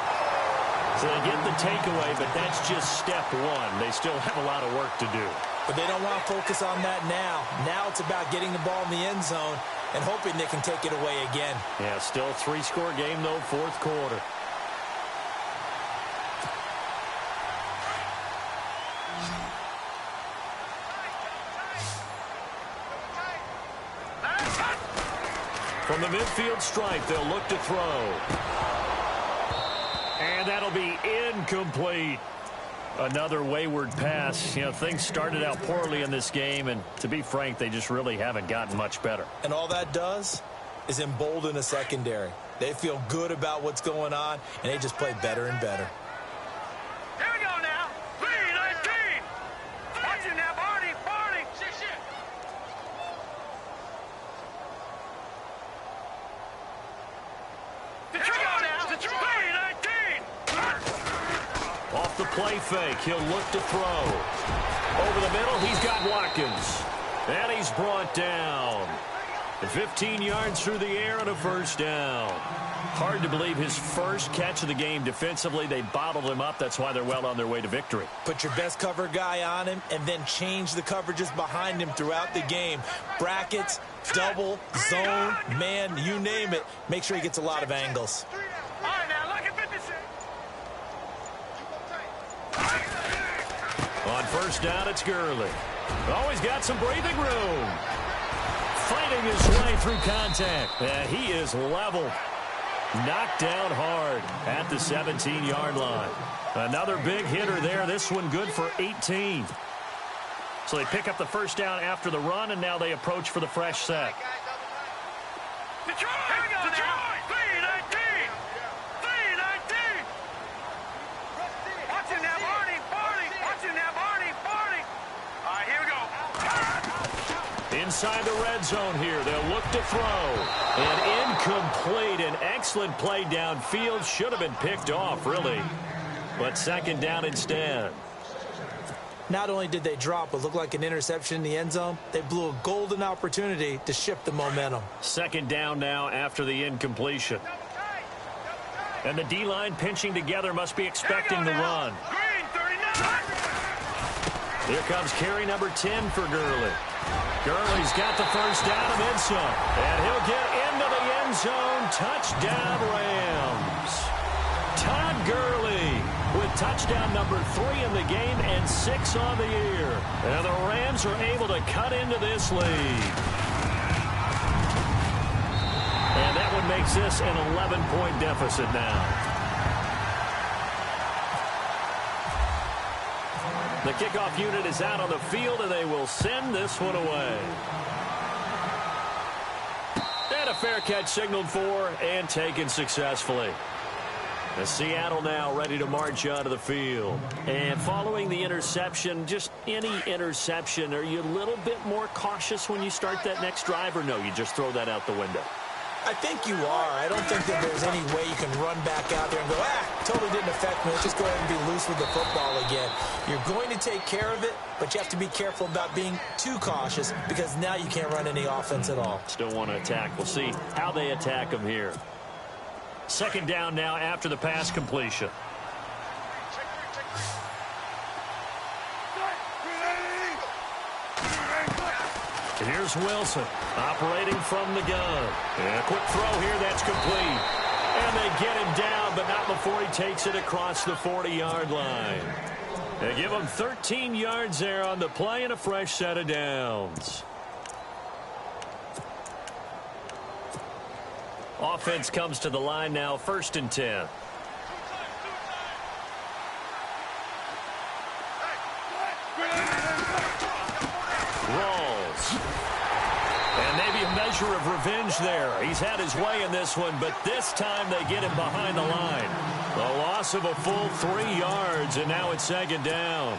So they get the takeaway, but that's just step one. They still have a lot of work to do. But they don't want to focus on that now. Now it's about getting the ball in the end zone and hoping they can take it away again. Yeah, still a 3-score game, though, 4th quarter. From the midfield stripe, they'll look to throw. And that'll be incomplete. Another wayward pass. You know, things started out poorly in this game, and to be frank, they just really haven't gotten much better. And all that does is embolden a secondary. They feel good about what's going on, and they just play better and better. Here we go now. 3-19. Watch it now, Barney. Barney. Shit. Off the play fake, he'll look to throw. Over the middle, he's got Watkins. And he's brought down. 15 yards through the air and a first down. Hard to believe his first catch of the game defensively. They bottled him up. That's why they're well on their way to victory. Put your best cover guy on him and then change the coverages behind him throughout the game. Brackets, double, zone, man, you name it. Make sure he gets a lot of angles. All right, now, look at 56. On first down, it's Gurley. Always got some breathing room. Fighting his way through contact. And he is leveled. Knocked down hard at the 17-yard line. Another big hitter there. This one good for 18. So they pick up the first down after the run, and now they approach for the fresh set. Detroit! 319! 319! Watch him now, Barney! Watch him now, Barney! All right, here we go. Inside the red zone here. They'll look to throw. And incomplete. An excellent play downfield. Should have been picked off, really. But second down instead. Not only did they drop what looked like an interception in the end zone, they blew a golden opportunity to shift the momentum. Second down now after the incompletion. And the D-line pinching together must be expecting the run. Green, 39! Here comes carry number 10 for Gurley. Gurley's got the first down and then some. And he'll get into the end zone. Touchdown, Rams. Todd Gurley with touchdown number 3 in the game and 6 on the year. And the Rams are able to cut into this lead. And that one makes this an 11-point deficit now. The kickoff unit is out on the field, and they will send this one away. And a fair catch signaled for and taken successfully. The Seattle now ready to march onto the field. And following the interception, just any interception, are you a little bit more cautious when you start that next drive, or no, you just throw that out the window? I think you are. I don't think that there's any way you can run back out there and go, totally didn't affect me. Let's just go ahead and be loose with the football again. You're going to take care of it, but you have to be careful about being too cautious because now you can't run any offense at all. Still want to attack. We'll see how they attack them here. Second down now after the pass completion. And here's Wilson operating from the gun. And a quick throw here, that's complete. And they get him down, but not before he takes it across the 40-yard line. They give him 13 yards there on the play and a fresh set of downs. Offense comes to the line now, 1st and 10. And maybe a measure of revenge there. He's had his way in this one, but this time they get him behind the line. The loss of a full 3 yards, and now it's second down.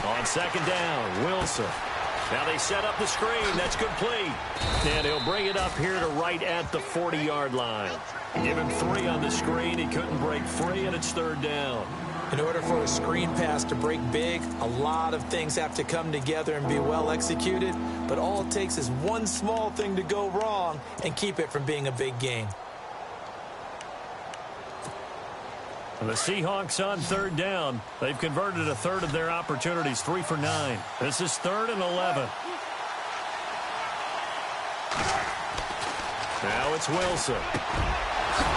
On second down, Wilson. Now they set up the screen. That's complete. And he'll bring it up here to right at the 40-yard line. Give him 3 on the screen. He couldn't break free, and it's third down. In order for a screen pass to break big, a lot of things have to come together and be well executed. But all it takes is one small thing to go wrong and keep it from being a big gain. And the Seahawks on third down. They've converted a third of their opportunities, 3 for 9. This is 3rd and 11. Now it's Wilson.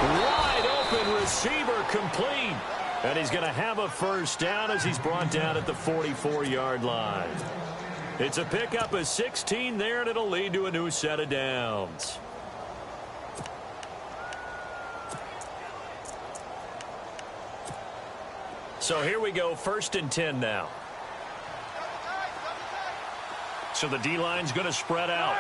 Wide open receiver complete. And he's going to have a first down as he's brought down at the 44-yard line. It's a pickup of 16 there, and it'll lead to a new set of downs. So here we go, 1st and 10 now. So the D-line's going to spread out.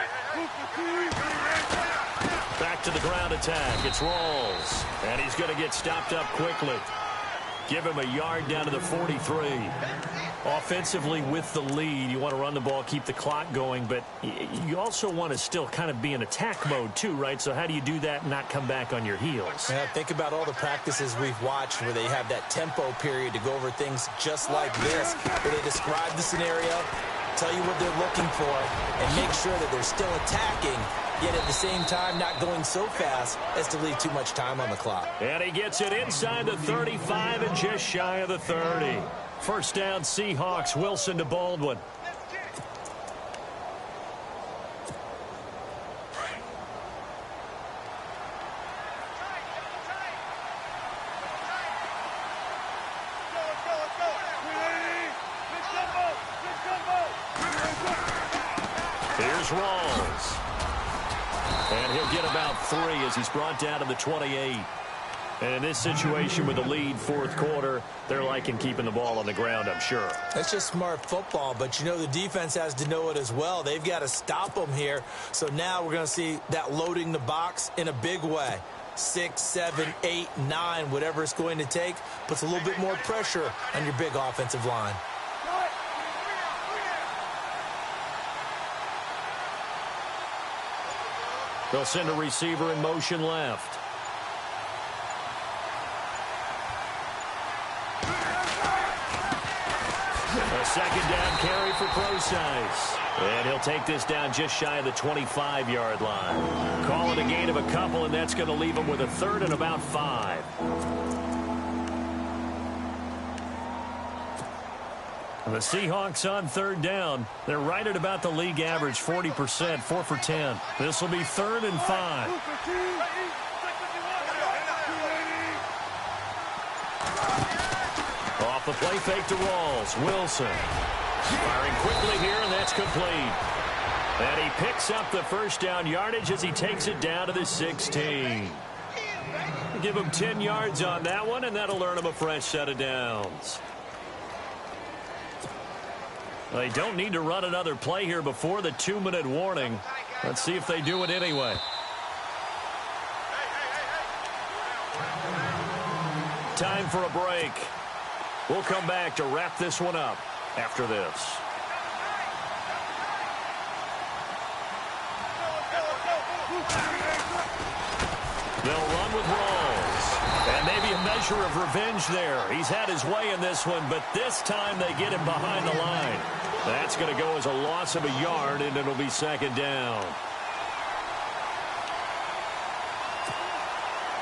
Back to the ground attack. It's Rawls. And he's going to get stopped up quickly. Give him a yard down to the 43. Offensively with the lead, you want to run the ball, keep the clock going, but you also want to still kind of be in attack mode too, right? So how do you do that and not come back on your heels? Yeah, think about all the practices we've watched where they have that tempo period to go over things just like this, where they describe the scenario, tell you what they're looking for, and make sure that they're still attacking, yet at the same time not going so fast as to leave too much time on the clock. And he gets it inside the 35 and just shy of the 30. First down, Seahawks. Wilson to Baldwin. Here's Rawls. And he'll get about 3 as he's brought down to the 28. And in this situation with the lead fourth quarter, they're liking keeping the ball on the ground, I'm sure. That's just smart football, but you know the defense has to know it as well. They've got to stop them here. So now we're going to see that loading the box in a big way. 6, 7, 8, 9, whatever it's going to take, puts a little bit more pressure on your big offensive line. They'll send a receiver in motion left. A second down carry for Procise. And he'll take this down just shy of the 25-yard line. Call it a gain of a couple, and that's going to leave him with a third and about 5. The Seahawks on third down. They're right at about the league average, 40%, 4 for 10. This will be 3rd and 5. Off the play fake to Rawls. Wilson firing quickly here, and that's complete. And he picks up the first down yardage as he takes it down to the 16. Give him 10 yards on that one, and that'll earn him a fresh set of downs. They don't need to run another play here before the 2-minute warning. Let's see if they do it anyway. Time for a break. We'll come back to wrap this one up after this. They'll run with Rawls. And maybe a measure of revenge there. He's had his way in this one, but this time they get him behind the line. That's going to go as a loss of a yard, and it'll be second down.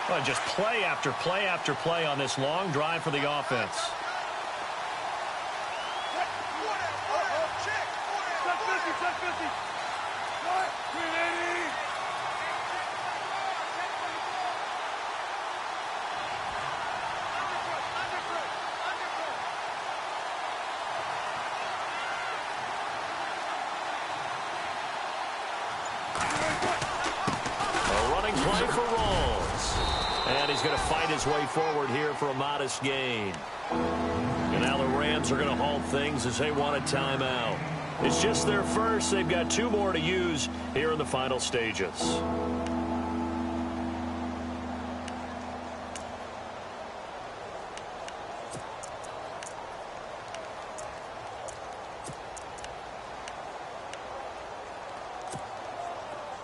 Well, just play after play after play on this long drive for the offense. Play for Rawls. And he's going to fight his way forward here for a modest gain. And now the Rams are going to halt things as they want a timeout. It's just their first. They've got 2 more to use here in the final stages.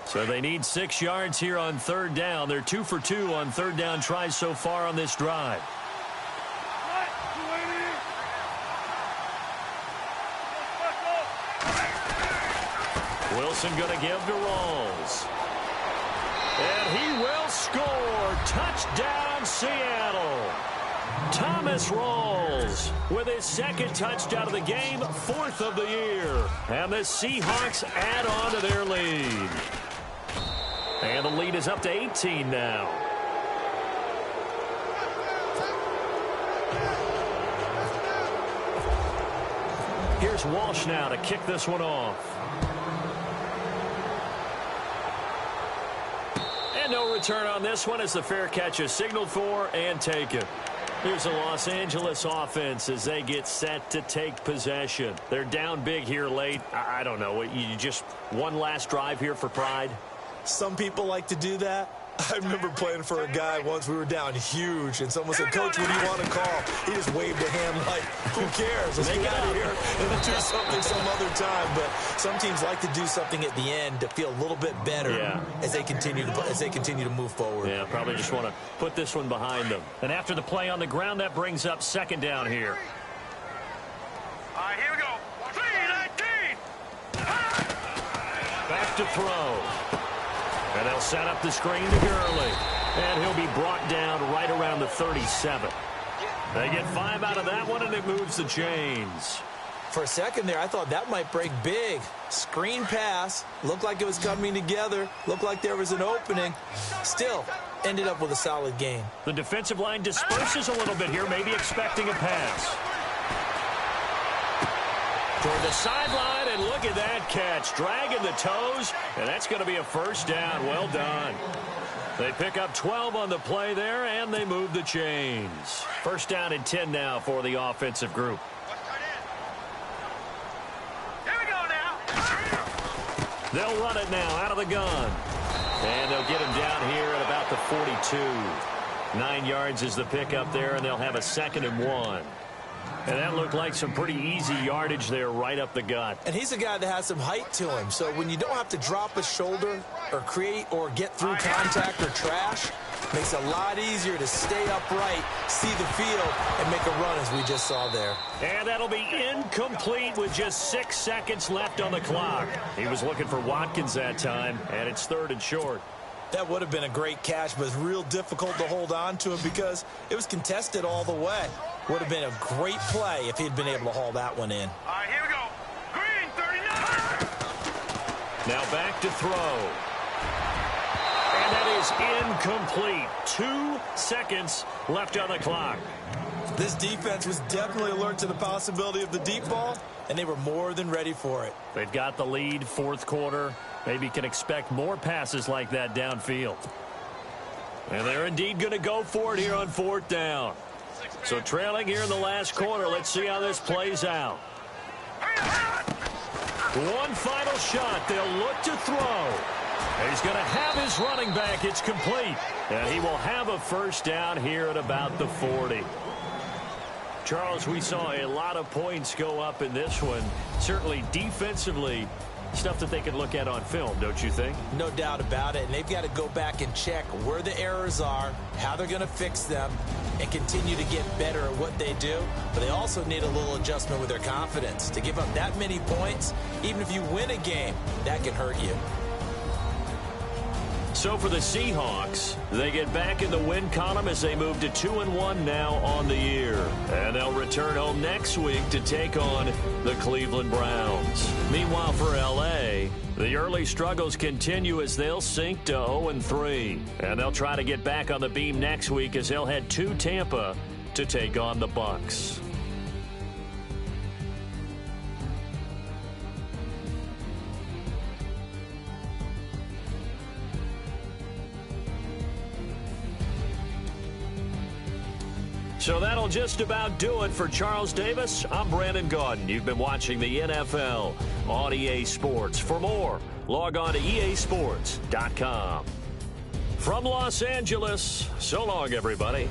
So they need 6 yards here on third down. They're 2 for 2 on third down tries so far on this drive. Wilson going to give to Rawls. And he will score. Touchdown, Seattle. Thomas Rawls with his 2nd touchdown of the game, 4th of the year. And the Seahawks add on to their lead. And the lead is up to 18 now. Here's Walsh now to kick this one off. And no return on this one as the fair catch is signaled for and taken. Here's the Los Angeles offense as they get set to take possession. They're down big here late. I don't know. You just one last drive here for pride? Some people like to do that. I remember playing for a guy once. We were down huge, and someone said, "Coach, what do you want to call?" He just waved a hand like, "Who cares? Let's get out of here and do something some other time." But some teams like to do something at the end to feel a little bit better as they continue to move forward. Yeah, probably just want to put this one behind them. And after the play on the ground, that brings up second down here. All right, here we go. 3-19. Back to throw. And they'll set up the screen to Gurley. And he'll be brought down right around the 37. They get 5 out of that one, and it moves the chains. For a second there, I thought that might break big. Screen pass. Looked like it was coming together. Looked like there was an opening. Still, ended up with a solid game. The defensive line disperses a little bit here, maybe expecting a pass. Toward the sideline, and look at that catch. Dragging the toes, and that's going to be a first down. Well done. They pick up 12 on the play there, and they move the chains. First down and 10 now for the offensive group. Here we go now. They'll run it now out of the gun. And they'll get him down here at about the 42. 9 yards is the pickup there, and they'll have a 2nd and 1. And that looked like some pretty easy yardage there right up the gut. And he's a guy that has some height to him. So when you don't have to drop a shoulder or create or get through contact or trash, makes it a lot easier to stay upright, see the field, and make a run as we just saw there. And that'll be incomplete with just 6 seconds left on the clock. He was looking for Watkins that time, and it's 3rd and short. That would have been a great catch, but it's real difficult to hold on to him because it was contested all the way. Would have been a great play if he'd been able to haul that one in. All right, here we go. Green, 39. Now back to throw. And that is incomplete. 2 seconds left on the clock. This defense was definitely alert to the possibility of the deep ball, and they were more than ready for it. They've got the lead, 4th quarter. Maybe can expect more passes like that downfield. And they're indeed going to go for it here on 4th down. So trailing here in the last quarter. Let's see how this plays out. One final shot. They'll look to throw. He's going to have his running back. It's complete. And he will have a 1st down here at about the 40. Charles, we saw a lot of points go up in this one. Certainly defensively, stuff that they can look at on film, don't you think? No doubt about it. And they've got to go back and check where the errors are, how they're going to fix them, and continue to get better at what they do. But they also need a little adjustment with their confidence. To give up that many points, even if you win a game, that can hurt you. So for the Seahawks, they get back in the win column as they move to 2-1 now on the year. And they'll return home next week to take on the Cleveland Browns. Meanwhile for L.A., the early struggles continue as they'll sink to 0-3. And they'll try to get back on the beam next week as they'll head to Tampa to take on the Bucs. So that'll just about do it for Charles Davis. I'm Brandon Gaudin. You've been watching the NFL on EA Sports. For more, log on to easports.com. From Los Angeles, so long, everybody.